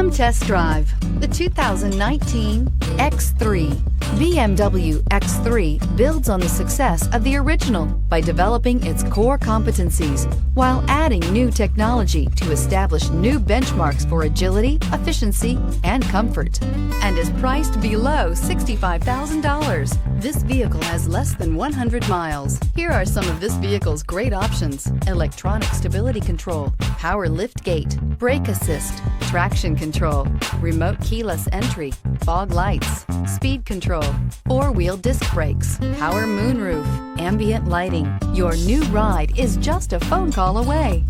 Come test drive the 2019 X3. BMW X3 builds on the success of the original by developing its core competencies while adding new technology to establish new benchmarks for agility, efficiency, and comfort, and is priced below $65,000. This vehicle has less than 100 miles. Here are some of this vehicle's great options: electronic stability control, power lift gate, brake assist, traction control, remote keyless entry, fog lights, speed control, four-wheel disc brakes, power moonroof, ambient lighting. Your new ride is just a phone call away.